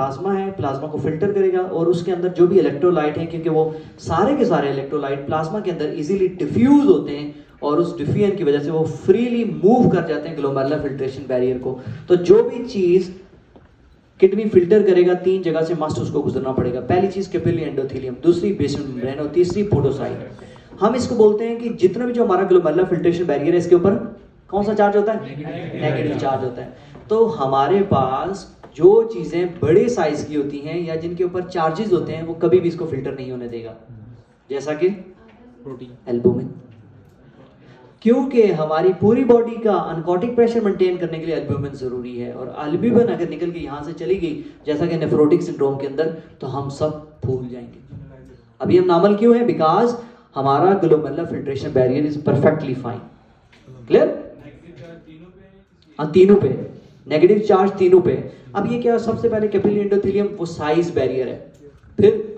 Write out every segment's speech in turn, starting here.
Plasma है, plasma को filter करेगा और उसके अंदर जो भी इलेक्ट्रोलाइट हैं, क्योंकि वो सारे के सारे इलेक्ट्रोलाइट प्लाज्मा के अंदर इजीली डिफ्यूज होते हैं और उस डिफ्यूजन की वजह से वो फ्रीली मूव कर जाते हैं ग्लोमेरुलर फिल्ट्रेशन बैरियर को। तो जो भी चीज़ किडनी फिल्टर करेगा, 3 जगह से मस्ट उसको गुजरना पड़ेगा। पहली चीज़ कैपिलरी एंडोथेलियम, दूसरी बेसमेंट मेम्ब्रेन और तीसरी पोडोसाइट। हम इसको बोलते हैं कि जितना भी जो हमारा ग्लोमेरुलर फिल्ट्रेशन बैरियर है इसके ऊपर कौन सा चार्ज होता है? नेगेटिव चार्ज होता है। तो हमारे पास जो चीज़ें बड़े साइज की होती हैं या जिनके ऊपर चार्जेस होते हैं वो कभी भी इसको फिल्टर नहीं होने देगा, जैसा कि प्रोटीन, एल्बुमिन। क्योंकि हमारी पूरी बॉडी का अनकॉटिक प्रेशर मेंटेन करने के लिए एल्ब्यूमिन जरूरी है, और एल्ब्यूमिन अगर निकल के यहाँ से चली गई जैसा कि नेफ्रोटिक सिंड्रोम के अंदर, तो हम सब भूल जाएंगे। अभी हम नॉर्मल क्यों है? बिकॉज हमारा glomerular filtration barrier is perfectly fine. Clear? हाँ, तीनों पे नेगेटिव चार्ज, तीनों पे। अब ये क्या, सबसे पहले कैपिलरी एंडोथेलियम वो साइज बैरियर है, फिर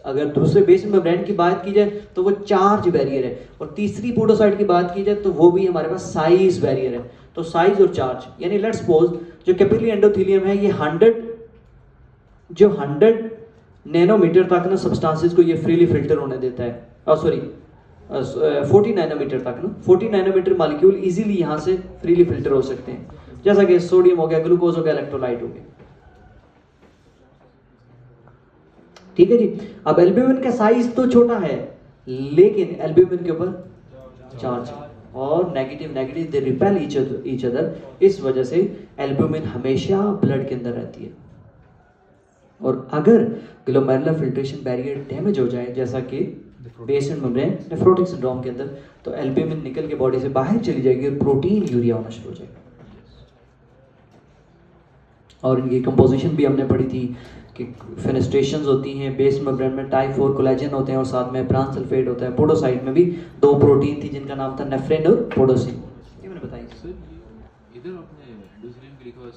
अगर दूसरे बेसमेंट मेम्ब्रेन की बात की जाए तो वो चार्ज बैरियर है, और तीसरी पोडोसाइट की बात की जाए तो वो भी हमारे पास साइज बैरियर है। तो साइज और चार्ज, यानी लेट्स सपोज जो कैपिलरी एंडोथेलियम है ये 100 नैनोमीटर तक ना सब्सटेंसेस को ये फ्रीली फिल्टर होने देता है। सॉरी 40 नैनोमीटर तक ना, 40 नैनोमीटर मॉलिक्यूल इजीली यहाँ से फ्रीली फिल्टर हो सकते हैं, जैसा कि सोडियम हो गया, ग्लूकोज हो गया, इलेक्ट्रोलाइट हो गया। ठीक है जी। अब एल्ब्यूमिन का साइज तो छोटा है, लेकिन एल्ब्यूमिन के ऊपर चार्ज और negative they repel each other. इस वजह से एल्ब्यूमिन हमेशा ब्लड के अंदर रहती है, और अगर ग्लोमेरुलर फिल्ट्रेशन बैरियर डैमेज हो जाए जैसा कि बेसमेंट मेम्ब्रेन नेफ्रोटिक सिंड्रोम के अंदर, तो एल्ब्यूमिन निकल के बॉडी से बाहर चली जाएगी और प्रोटीन यूरिया होना शुरू हो जाएगा। और इनकी कंपोजिशन भी हमने पढ़ी थी कि फेनेस्ट्रेशंस होती हैं, बेस मेम्ब्रेन में टाइप 4 कोलेजन होते हैं और साथ में ब्रांच सल्फेट होता है। पोडोसाइट में भी 2 प्रोटीन थी जिनका नाम था नेफ्रिन और पोडोसिन। ये मैंने बताई। इधर आपने